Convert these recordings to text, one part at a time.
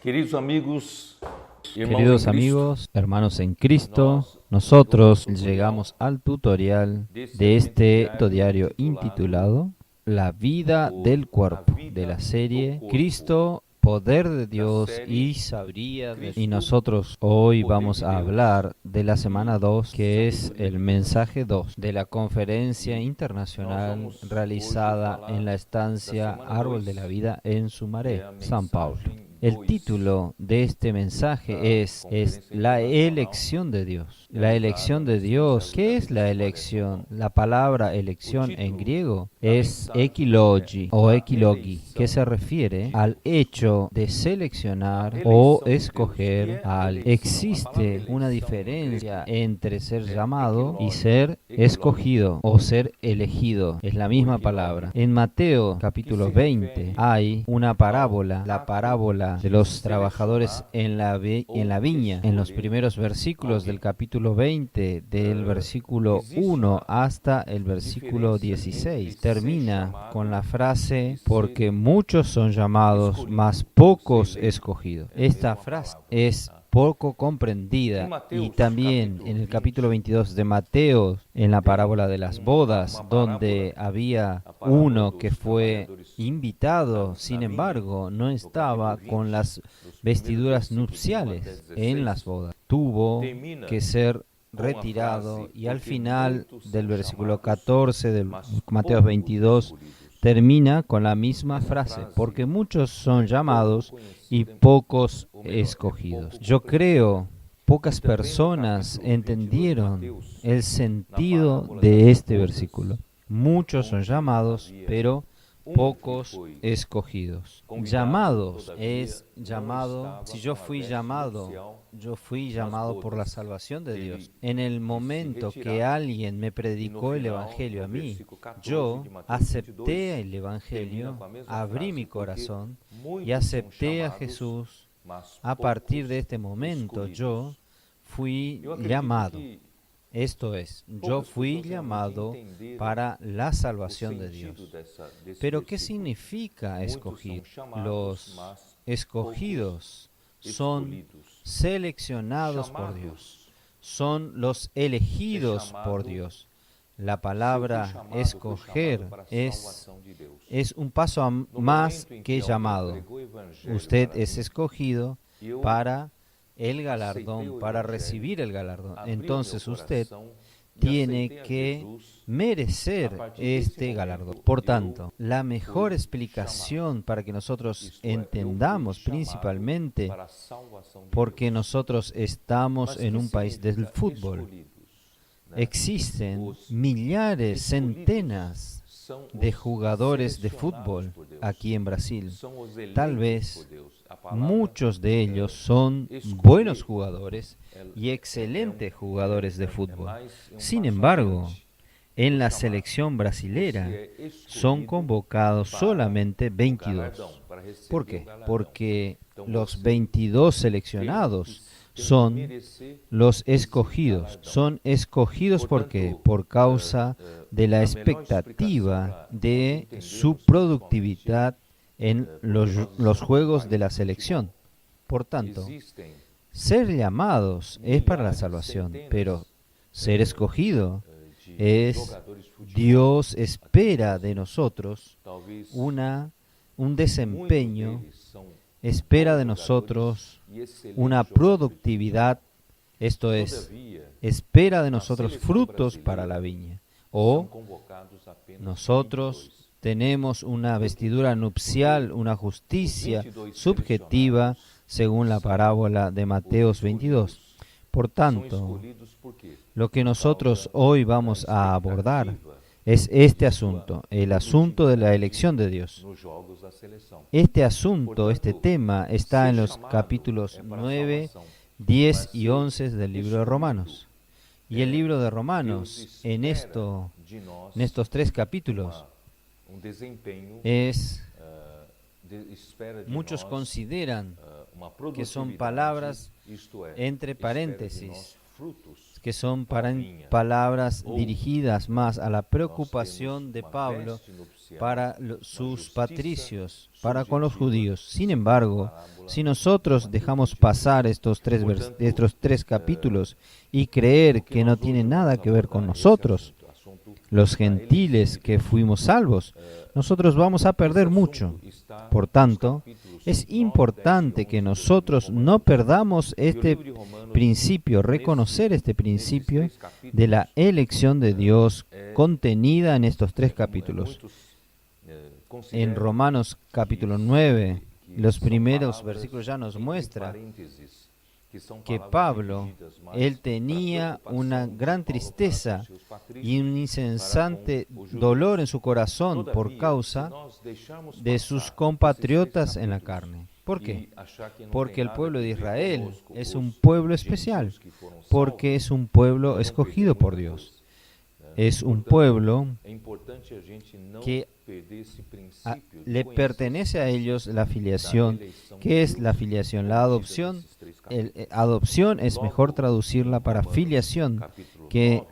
Queridos amigos, hermanos en Cristo, nosotros llegamos al tutorial de este diario intitulado La vida del cuerpo, de la serie Cristo, poder de Dios y sabiduría de Dios. Y nosotros hoy vamos a hablar de la semana 2, que es el mensaje 2 de la conferencia internacional realizada en la estancia Árbol de la Vida en Sumaré, San Paulo. El título de este mensaje es la elección de Dios. La elección de Dios. ¿Qué es la elección? La palabra elección en griego es ekilogi o ekilogi, que se refiere al hecho de seleccionar o escoger a alguien. Existe una diferencia entre ser llamado y ser escogido o ser elegido. Es la misma palabra. En Mateo capítulo 20 hay una parábola, la parábola de los trabajadores en la viña. En los primeros versículos del capítulo 20, del versículo 1 hasta el versículo 16, termina con la frase, porque muchos son llamados, mas pocos escogidos. Esta frase es poco comprendida, y también en el capítulo 22 de Mateo, en la parábola de las bodas, donde había uno que fue invitado, sin embargo, no estaba con las vestiduras nupciales en las bodas. Tuvo que ser retirado, y al final del versículo 14 de Mateo 22 termina con la misma frase, porque muchos son llamados y pocos escogidos. Yo creo pocas personas entendieron el sentido de este versículo. Muchos son llamados, pero pocos escogidos. Llamados es llamado. Si yo fui llamado por la salvación de Dios. En el momento que alguien me predicó el Evangelio a mí, yo acepté el Evangelio, abrí mi corazón y acepté a Jesús. A partir de este momento yo fui llamado. Esto es, yo fui llamado para la salvación de Dios. Pero ¿qué significa escogido? Los escogidos son seleccionados por Dios, son los elegidos por Dios. La palabra escoger es un paso más que llamado. Usted es escogido para el galardón, para recibir el galardón. Entonces usted tiene que merecer este galardón. Por tanto, la mejor explicación para que nosotros entendamos, principalmente porque nosotros estamos en un país del fútbol, existen millares, centenas de jugadores de fútbol aquí en Brasil. Tal vez muchos de ellos son buenos jugadores y excelentes jugadores de fútbol. Sin embargo, en la selección brasilera son convocados solamente 22. ¿Por qué? Porque los 22 seleccionados son los escogidos. Son escogidos ¿por qué? Por causa de la expectativa de su productividad en los juegos de la selección. Por tanto, ser llamados es para la salvación, pero ser escogido es Dios espera de nosotros un desempeño, espera de nosotros una productividad, esto es, espera de nosotros frutos para la viña. O nosotros tenemos una vestidura nupcial, una justicia subjetiva, según la parábola de Mateo 22. Por tanto, lo que nosotros hoy vamos a abordar es este asunto, el asunto de la elección de Dios. Este asunto, este tema, está en los capítulos 9, 10 y 11 del libro de Romanos. Y el libro de Romanos, en estos 3 capítulos, muchos consideran que son palabras entre paréntesis, que son palabras dirigidas más a la preocupación de Pablo para sus patricios, para con los judíos. Sin embargo, si nosotros dejamos pasar estos tres capítulos y creer que no tienen nada que ver con nosotros, los gentiles que fuimos salvos, nosotros vamos a perder mucho. Por tanto, es importante que nosotros no perdamos este principio, reconocer este principio de la elección de Dios contenida en estos tres capítulos. En Romanos capítulo 9, los primeros versículos ya nos muestra que Pablo, él tenía una gran tristeza y un incesante dolor en su corazón por causa de sus compatriotas en la carne. ¿Por qué? Porque el pueblo de Israel es un pueblo especial, porque es un pueblo escogido por Dios. Es un pueblo que le pertenece a ellos la filiación. ¿Qué es la filiación? La adopción. Adopción es mejor traducirla para filiación, que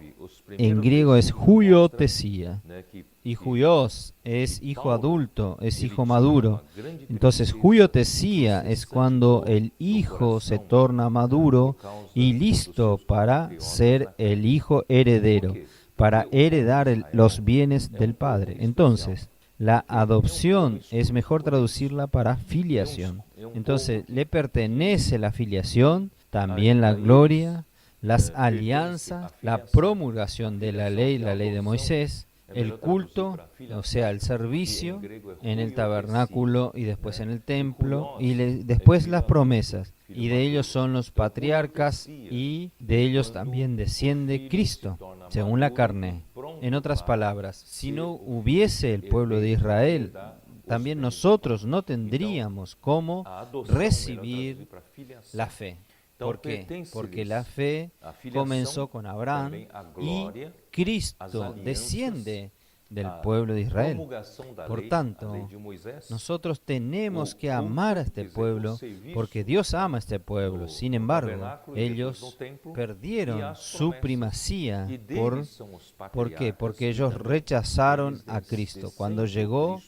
en griego es huiotesía. Y huios es hijo adulto, es hijo maduro. Entonces, huiotesía es cuando el hijo se torna maduro y listo para ser el hijo heredero, para heredar los bienes del padre. Entonces, la adopción es mejor traducirla para filiación. Entonces, le pertenece la filiación, también la gloria, las alianzas, la promulgación de la ley de Moisés, el culto, o sea, el servicio en el tabernáculo y después en el templo, y después las promesas. Y de ellos son los patriarcas y de ellos también desciende Cristo, según la carne. En otras palabras, si no hubiese el pueblo de Israel, también nosotros no tendríamos cómo recibir la fe. ¿Por qué? Porque la fe comenzó con Abraham y Cristo desciende del pueblo de Israel. Por tanto, nosotros tenemos que amar a este pueblo porque Dios ama a este pueblo. Sin embargo, ellos perdieron su primacía. ¿Por qué? Porque ellos rechazaron a Cristo. Cuando llegó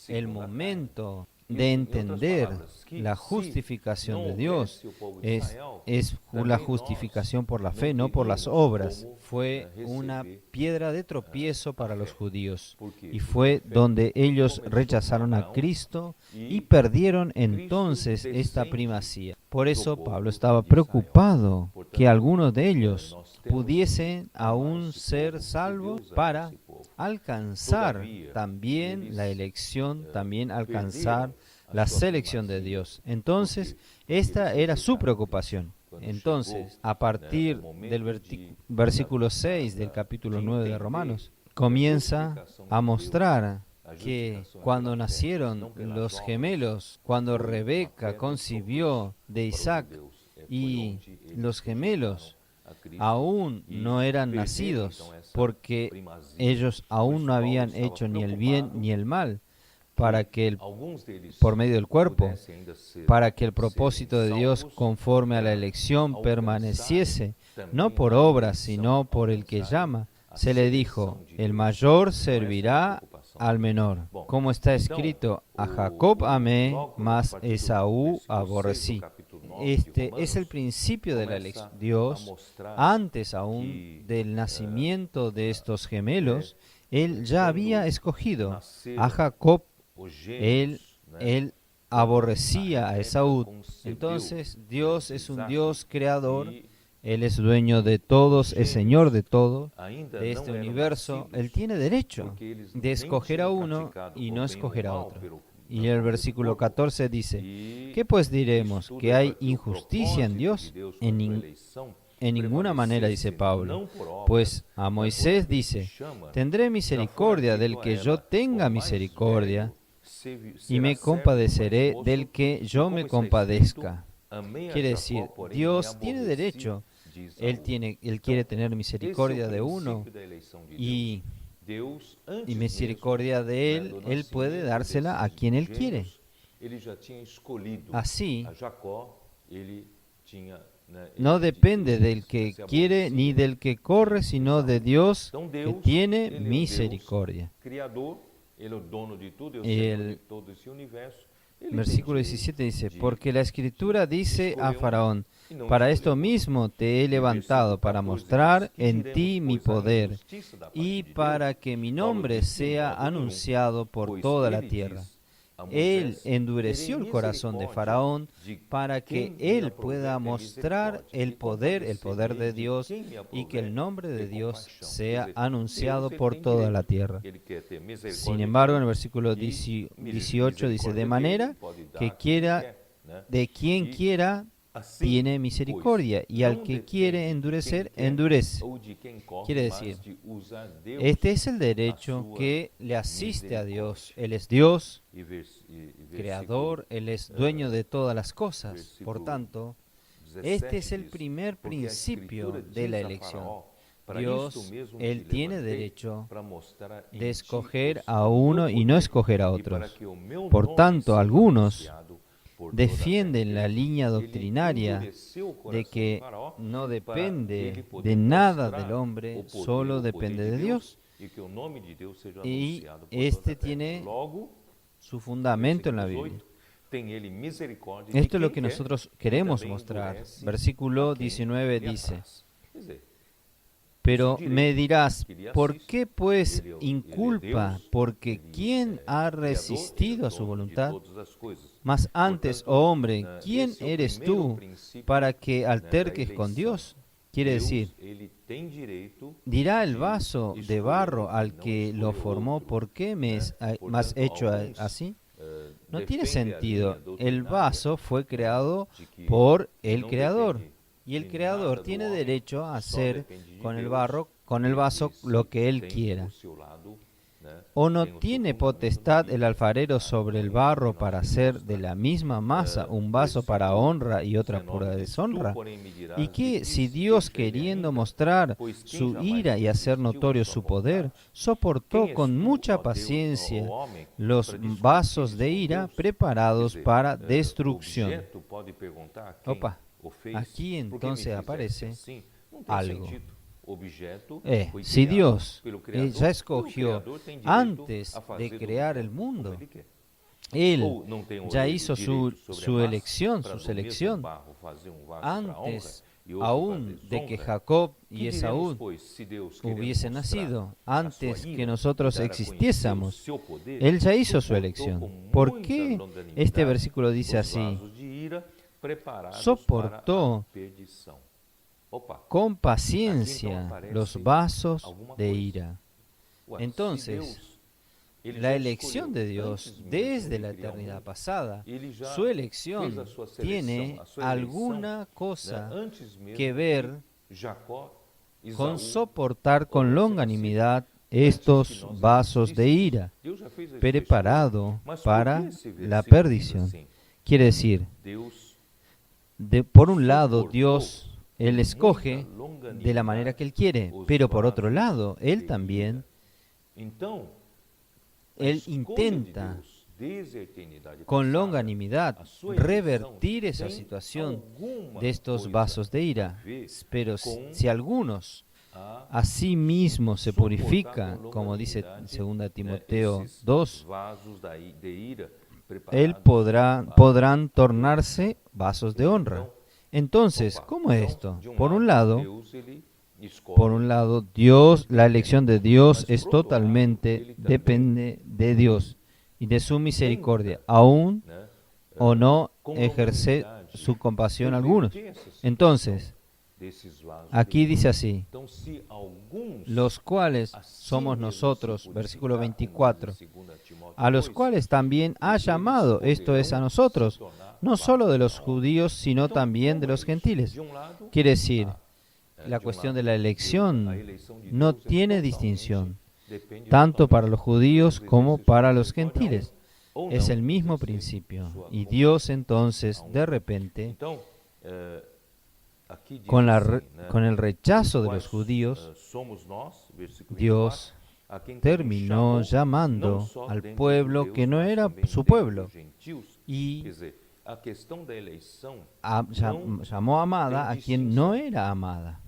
el momento de entender la justificación de Dios, es la justificación por la fe, no por las obras. Fue una piedra de tropiezo para los judíos y fue donde ellos rechazaron a Cristo y perdieron entonces esta primacía. Por eso Pablo estaba preocupado que algunos de ellos pudiesen aún ser salvos para alcanzar también la elección, también alcanzar la selección de Dios. Entonces, esta era su preocupación. Entonces, a partir del versículo 6 del capítulo 9 de Romanos, comienza a mostrar que cuando nacieron los gemelos, cuando Rebeca concibió de Isaac y los gemelos aún no eran nacidos, porque ellos aún no habían hecho ni el bien ni el mal, para que por medio del cuerpo, para que el propósito de Dios conforme a la elección permaneciese, no por obras, sino por el que llama. Se le dijo, el mayor servirá al menor. Como está escrito, a Jacob amé, mas Esaú aborrecí. Este es el principio de la elección. Dios, antes aún del nacimiento de estos gemelos, Él ya había escogido a Jacob. Él aborrecía a Esaú. Entonces, Dios es un Dios creador. Él es dueño de todos, es Señor de todo, de este universo. Él tiene derecho de escoger a uno y no escoger a otro. Y el versículo 14 dice, ¿qué pues diremos? ¿Que hay injusticia en Dios? En ninguna manera, dice Pablo. Pues a Moisés dice, tendré misericordia del que yo tenga misericordia y me compadeceré del que yo me compadezca. Quiere decir, Dios tiene derecho. Él quiere tener misericordia de uno y misericordia de Él puede dársela a quien Él quiere. Así, no depende del que quiere ni del que corre, sino de Dios que tiene misericordia. El versículo 17 dice, porque la Escritura dice a Faraón, para esto mismo te he levantado, para mostrar en ti mi poder, y para que mi nombre sea anunciado por toda la tierra. Él endureció el corazón de Faraón para que él pueda mostrar el poder de Dios, y que el nombre de Dios sea anunciado por toda la tierra. Sin embargo, en el versículo 18 dice, de manera que quiera, de quien quiera, tiene misericordia, y al que quiere endurecer, endurece. Quiere decir, este es el derecho que le asiste a Dios. Él es Dios, creador, Él es dueño de todas las cosas. Por tanto, este es el primer principio de la elección. Dios, Él tiene derecho de escoger a uno y no escoger a otros. Por tanto, algunos defienden la línea doctrinaria de que no depende de nada del hombre, solo depende de Dios. Y este tiene su fundamento en la Biblia. Esto es lo que nosotros queremos mostrar. Versículo 19 dice, pero me dirás, ¿por qué pues inculpa? Porque ¿quién ha resistido a su voluntad? Mas antes, oh hombre, ¿quién eres tú para que alterques con Dios? Quiere decir, dirá el vaso de barro al que lo formó, ¿por qué me has hecho así? No tiene sentido. El vaso fue creado por el Creador. Y el Creador tiene derecho a hacer con el vaso, lo que Él quiera. ¿O no tiene potestad el alfarero sobre el barro para hacer de la misma masa un vaso para honra y otra para deshonra? ¿Y que si Dios, queriendo mostrar su ira y hacer notorio su poder, soportó con mucha paciencia los vasos de ira preparados para destrucción? Opa, aquí entonces aparece algo. Si Dios ya escogió antes de crear el mundo, Él ya hizo su elección, su selección, antes aún de que Jacob y Esaú hubiesen nacido, antes que nosotros existiésemos. Él ya hizo su elección. ¿Por qué este versículo dice así? Soportó con paciencia los vasos de ira. Entonces, la elección de Dios desde la eternidad pasada, su elección tiene alguna cosa que ver con soportar con longanimidad estos vasos de ira, preparado para la perdición. Quiere decir, por un lado, Dios, Él escoge de la manera que Él quiere, pero por otro lado, Él también, Él intenta con longanimidad revertir esa situación de estos vasos de ira. Pero si algunos a sí mismos se purifican, como dice 2 Timoteo 2, podrán tornarse vasos de honra. Entonces, ¿cómo es esto? Por un lado, Dios, la elección de Dios es totalmente depende de Dios y de su misericordia, aún o no ejerce su compasión a algunos. Entonces, aquí dice así, los cuales somos nosotros, versículo 24, a los cuales también ha llamado, esto es a nosotros, no solo de los judíos, sino también de los gentiles. Quiere decir, la cuestión de la elección no tiene distinción, tanto para los judíos como para los gentiles. Es el mismo principio. Y Dios entonces, de repente, con el rechazo de los judíos, Dios terminó llamando al pueblo que no era su pueblo y llamó amada a quien no era amada.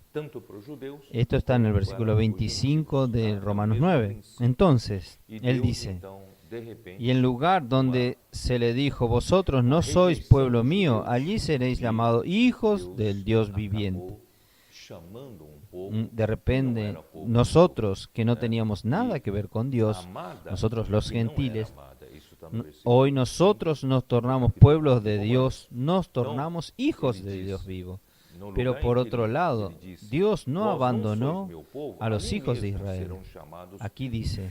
Esto está en el versículo 25 de Romanos 9. Entonces, él dice, y en lugar donde se le dijo, vosotros no sois pueblo mío, allí seréis llamados hijos del Dios viviente. De repente, nosotros que no teníamos nada que ver con Dios, nosotros los gentiles, hoy nosotros nos tornamos pueblos de Dios, nos tornamos hijos de Dios vivo. Pero por otro lado, Dios no abandonó a los hijos de Israel. Aquí dice,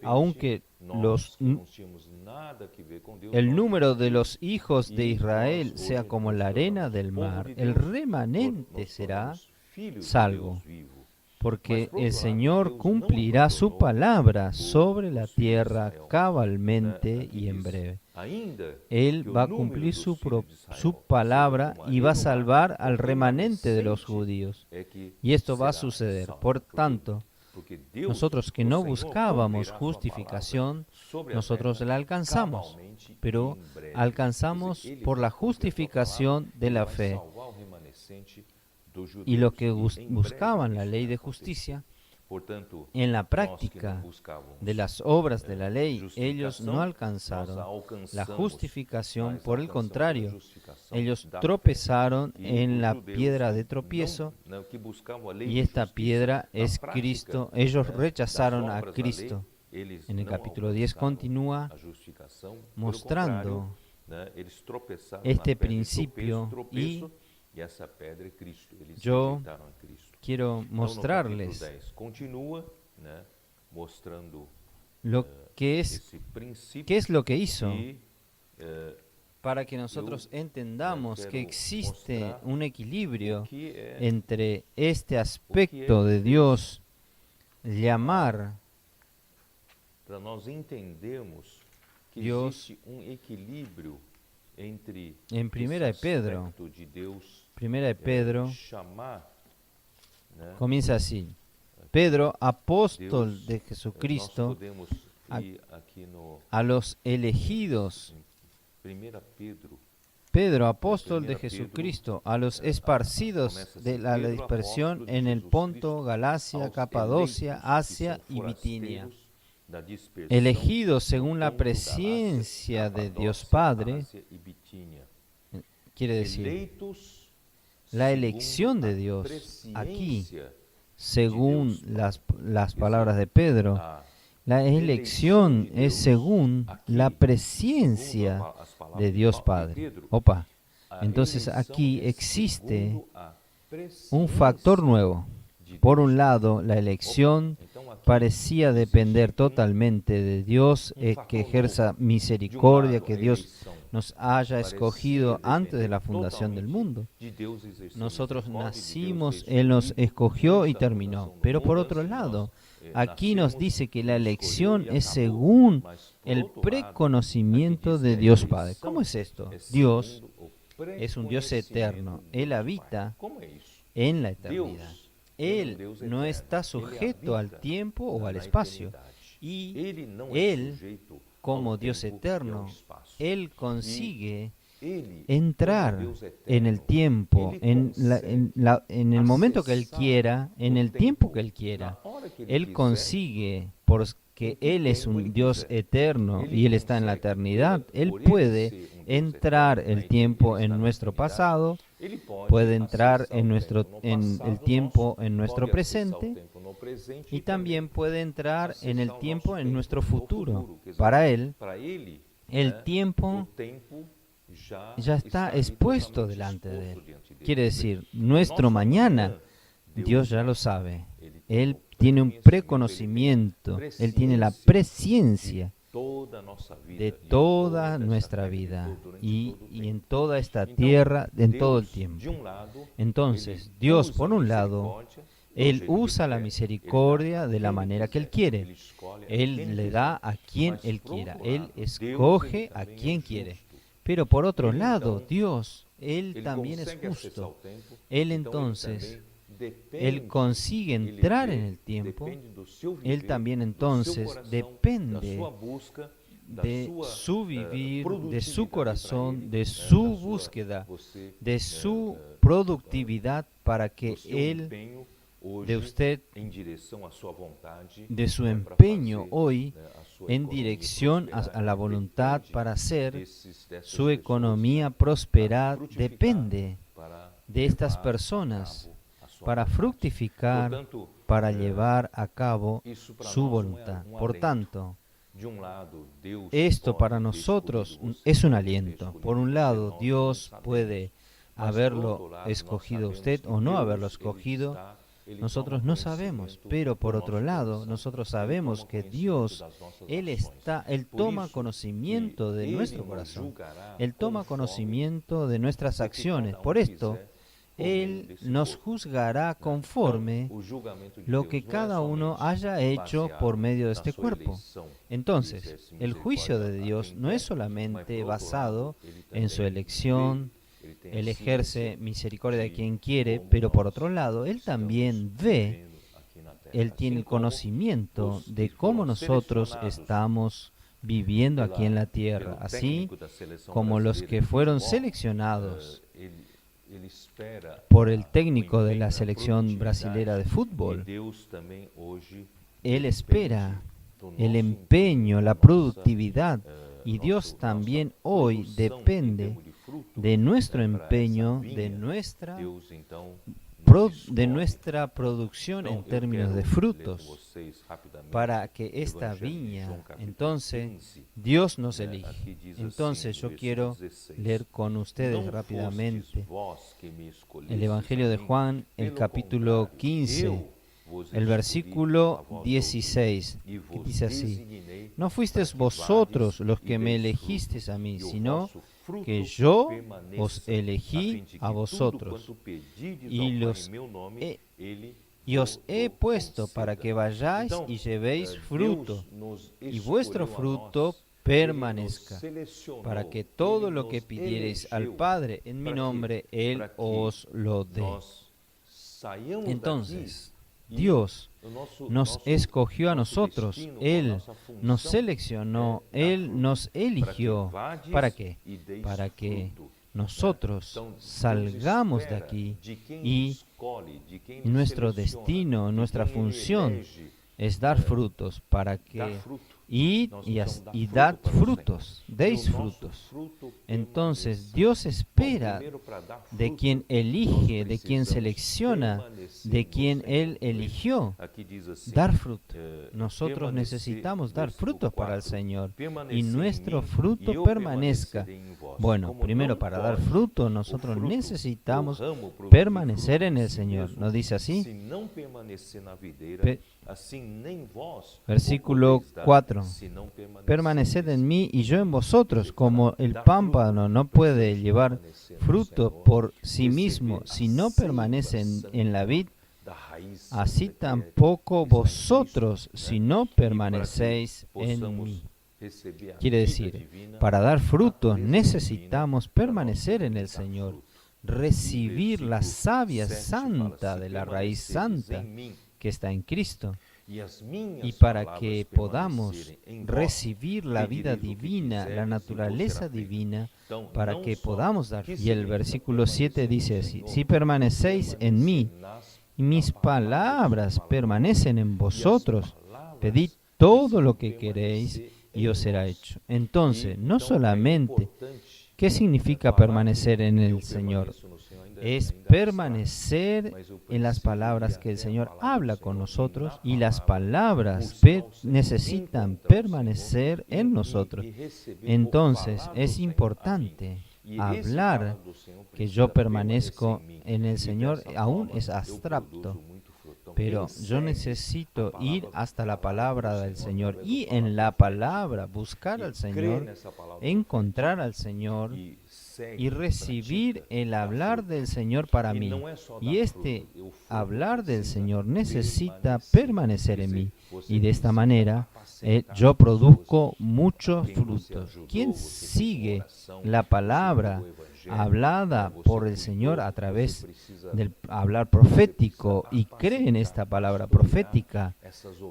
aunque el número de los hijos de Israel sea como la arena del mar, el remanente será salvo, porque el Señor cumplirá su palabra sobre la tierra cabalmente y en breve. Él va a cumplir su palabra y va a salvar al remanente de los judíos. Y esto va a suceder. Por tanto, nosotros que no buscábamos justificación, nosotros la alcanzamos, pero alcanzamos por la justificación de la fe. Y los que buscaban la ley de justicia, en la práctica de las obras de la ley, ellos no alcanzaron la justificación. Por el contrario, ellos tropezaron en la piedra de tropiezo, y esta piedra es Cristo. Ellos rechazaron a Cristo. En el capítulo 10 continúa mostrando este principio, y yo quiero mostrarles lo que es, qué es lo que hizo, para que nosotros entendamos que existe un equilibrio entre este aspecto de Dios, llamar Dios. En Primera de Pedro comienza así: Pedro, apóstol de Jesucristo, a los elegidos. Pedro, apóstol de Jesucristo, a los esparcidos de la dispersión en el Ponto, Galacia, Capadocia, Asia y Bitinia, elegidos según la presencia de Dios Padre. Quiere decir, la elección de Dios aquí, según las palabras de Pedro, la elección es según la presencia de Dios Padre. Entonces aquí existe un factor nuevo. Por un lado, la elección parecía depender totalmente de Dios, que ejerza misericordia, que Dios nos haya escogido antes de la fundación del mundo. Nosotros nacimos, Él nos escogió y terminó. Pero por otro lado, aquí nos dice que la elección es según el preconocimiento de Dios Padre. ¿Cómo es esto? Dios es un Dios eterno. Él habita en la eternidad. Él no está sujeto al tiempo o al espacio. Y Él, como Dios eterno, Él consigue entrar en el tiempo, en el momento que Él quiera, en el tiempo que Él quiera. Él consigue, porque Él es un Dios eterno y Él está en la eternidad, Él puede entrar el tiempo en nuestro pasado, puede entrar en el tiempo en nuestro presente, y también puede entrar en el tiempo en nuestro futuro. Para Él, el tiempo ya está expuesto delante de Él. Quiere decir, nuestro mañana, Dios ya lo sabe. Él tiene un preconocimiento, Él tiene la presciencia de toda nuestra vida y en toda esta tierra, en todo el tiempo. Entonces, Dios, por un lado, Él usa la misericordia de la manera que Él quiere. Él le da a quien Él quiera. Él escoge a quien quiere. Pero por otro lado, Dios, Él también es justo. Él entonces, Él consigue entrar en el tiempo. Él también entonces depende de su vivir, de su corazón, de su búsqueda, de su productividad para que Él, de usted, de su empeño hoy en dirección a la voluntad para hacer su economía prosperar, depende de estas personas para fructificar, para llevar a cabo su voluntad. Por tanto, esto para nosotros es un aliento. Por un lado, Dios puede haberlo escogido usted o no haberlo escogido. Nosotros no sabemos, pero por otro lado, nosotros sabemos que Dios, Él toma conocimiento de nuestro corazón, Él toma conocimiento de nuestras acciones. Por esto, Él nos juzgará conforme lo que cada uno haya hecho por medio de este cuerpo. Entonces, el juicio de Dios no es solamente basado en su elección. Él ejerce misericordia de quien quiere, pero por otro lado, Él también ve, Él tiene conocimiento de cómo nosotros estamos viviendo aquí en la tierra, así como los que fueron seleccionados por el técnico de la selección brasilera de fútbol. Él espera el empeño, la productividad, y Dios también hoy depende de nuestro empeño, de nuestra producción en términos de frutos, para que esta viña, entonces, Dios nos elige. Entonces yo quiero leer con ustedes rápidamente el Evangelio de Juan, el capítulo 15, el versículo 16, que dice así: no fuisteis vosotros los que me elegisteis a mí, sino que yo os elegí a vosotros y os he puesto para que vayáis y llevéis fruto, y vuestro fruto permanezca, para que todo lo que pidiereis al Padre en mi nombre, Él os lo dé. Entonces, Dios nos escogió a nosotros, Él nos seleccionó, Él nos eligió. ¿Para qué? Para que nosotros salgamos de aquí y nuestro destino, nuestra función es dar frutos, para que id y dad frutos, deis frutos. Entonces Dios espera de quien elige, de quien selecciona, de quien Él eligió, dar fruto. Nosotros necesitamos dar frutos para el Señor y nuestro fruto permanezca. Bueno, primero para dar fruto nosotros necesitamos permanecer en el Señor. ¿No dice así? Versículo 4. Permaneced en mí y yo en vosotros, como el pámpano no puede llevar fruto por sí mismo si no permanece en la vid, así tampoco vosotros si no permanecéis en mí. Quiere decir, para dar frutos necesitamos permanecer en el Señor, recibir la savia santa de la raíz santa que está en Cristo. Y para que podamos recibir la vida divina, la naturaleza divina, para que podamos dar. Y el versículo 7 dice así: si permanecéis en mí y mis palabras permanecen en vosotros, pedid todo lo que queréis y os será hecho. Entonces, no solamente, ¿qué significa permanecer en el Señor? Es permanecer en las palabras que el Señor habla con nosotros, y las palabras necesitan permanecer en nosotros. Entonces es importante hablar que yo permanezco en el Señor, aún es abstracto, pero yo necesito ir hasta la palabra del Señor y en la palabra buscar al Señor, encontrar al Señor y recibir el hablar del Señor para mí. Y este hablar del Señor necesita permanecer en mí. Y de esta manera yo produzco muchos frutos. ¿Quién sigue la palabra hablada por el Señor a través del hablar profético y cree en esta palabra profética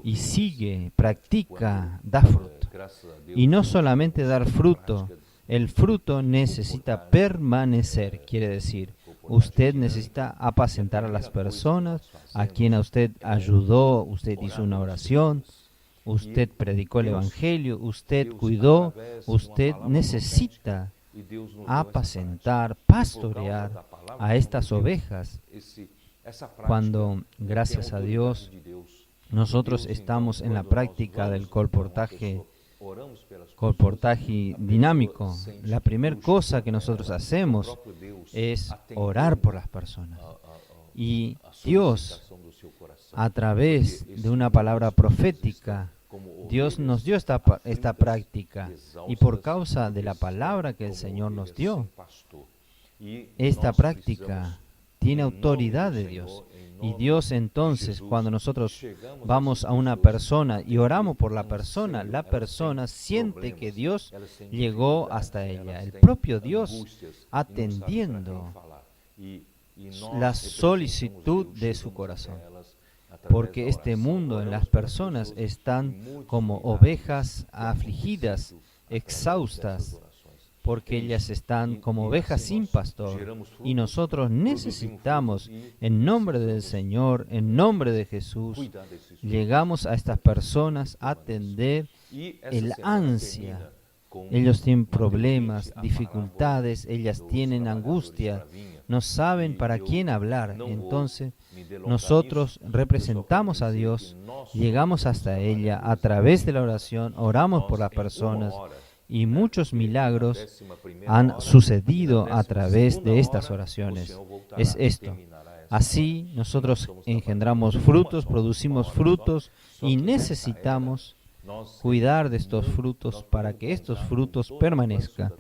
y sigue, practica, da fruto? Y no solamente dar fruto, el fruto necesita permanecer, quiere decir, usted necesita apacentar a las personas a quien a usted ayudó, usted hizo una oración, usted predicó el Evangelio, usted cuidó, usted necesita apacentar, pastorear a estas ovejas. Cuando, gracias a Dios, nosotros estamos en la práctica del colportaje dinámico, la primera cosa que nosotros hacemos es orar por las personas. Y Dios, a través de una palabra profética, Dios nos dio esta práctica, y por causa de la palabra que el Señor nos dio, esta práctica tiene autoridad de Dios. Y Dios entonces, cuando nosotros vamos a una persona y oramos por la persona siente que Dios llegó hasta ella. El propio Dios atendiendo la solicitud de su corazón. Porque este mundo en las personas están como ovejas afligidas, exhaustas, porque ellas están como ovejas sin pastor. Y nosotros necesitamos, en nombre del Señor, en nombre de Jesús, llegamos a estas personas a atender el ansia. Ellos tienen problemas, dificultades, ellas tienen angustia, no saben para quién hablar. Entonces, nosotros representamos a Dios, llegamos hasta ella a través de la oración, oramos por las personas, y muchos milagros han sucedido a través de estas oraciones. Es esto. Así nosotros engendramos frutos, producimos frutos y necesitamos cuidar de estos frutos para que estos frutos permanezcan.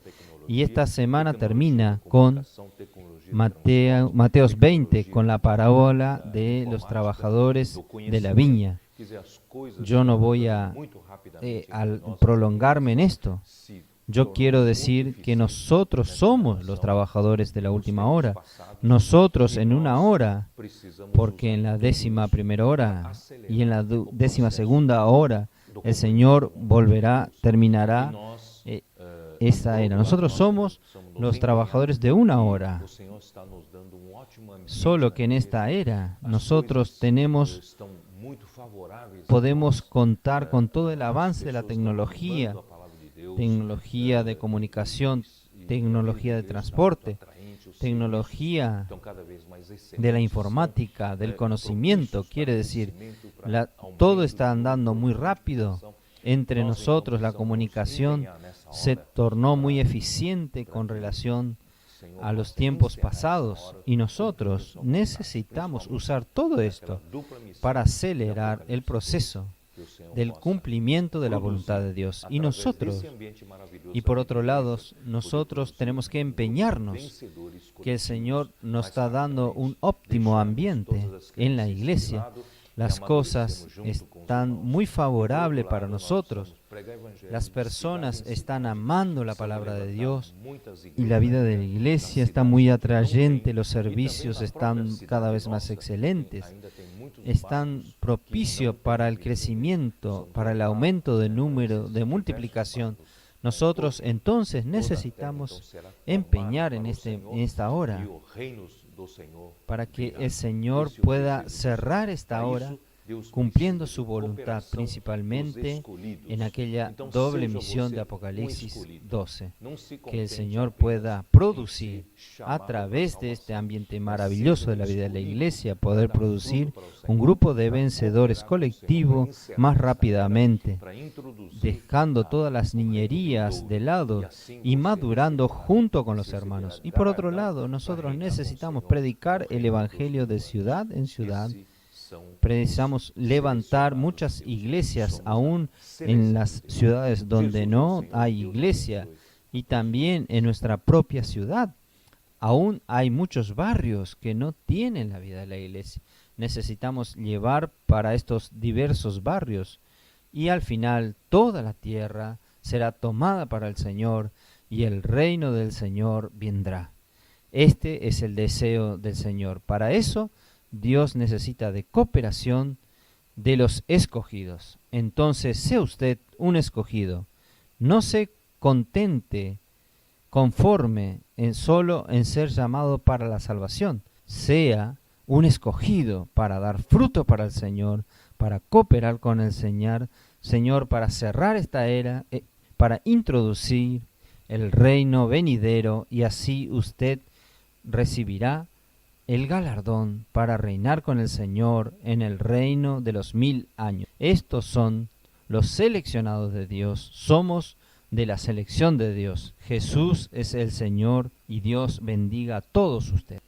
Y esta semana termina con Mateos 20, con la parábola de los trabajadores de la viña. Yo no voy a prolongarme en esto. Yo quiero decir que nosotros somos los trabajadores de la última hora. Nosotros en una hora, porque en la 11ª hora y en la 12ª hora el Señor volverá, terminará esa era. Nosotros somos los trabajadores de una hora. Solo que en esta era nosotros podemos contar con todo el avance de la tecnología de comunicación, tecnología de transporte, tecnología de la informática, del conocimiento. Quiere decir, todo está andando muy rápido. Entre nosotros la comunicación se tornó muy eficiente con relación a los tiempos pasados, y nosotros necesitamos usar todo esto para acelerar el proceso del cumplimiento de la voluntad de Dios. Y por otro lado, nosotros tenemos que empeñarnos que el Señor nos está dando un óptimo ambiente en la iglesia. Las cosas están muy favorables para nosotros. Las personas están amando la palabra de Dios y la vida de la iglesia está muy atrayente. Los servicios están cada vez más excelentes. Están propicios para el crecimiento, para el aumento de número, de multiplicación. Nosotros entonces necesitamos empeñar en esta hora para que el Señor pueda cerrar esta hora cumpliendo su voluntad, principalmente en aquella doble misión de Apocalipsis 12, que el Señor pueda producir a través de este ambiente maravilloso de la vida de la iglesia, poder producir un grupo de vencedores colectivo más rápidamente, dejando todas las niñerías de lado y madurando junto con los hermanos. Y por otro lado, nosotros necesitamos predicar el Evangelio de ciudad en ciudad. Precisamos levantar muchas iglesias aún en las ciudades donde no hay iglesia, y también en nuestra propia ciudad. Aún hay muchos barrios que no tienen la vida de la iglesia. Necesitamos llevar para estos diversos barrios, y al final toda la tierra será tomada para el Señor y el reino del Señor vendrá. Este es el deseo del Señor. Para eso Dios necesita de cooperación de los escogidos. Entonces, sea usted un escogido. No se contente conforme solo en ser llamado para la salvación. Sea un escogido para dar fruto para el Señor, para cooperar con el Señor, para cerrar esta era, para introducir el reino venidero, y así usted recibirá el galardón para reinar con el Señor en el reino de los 1000 años. Estos son los seleccionados de Dios. Somos de la selección de Dios. Jesús es el Señor, y Dios bendiga a todos ustedes.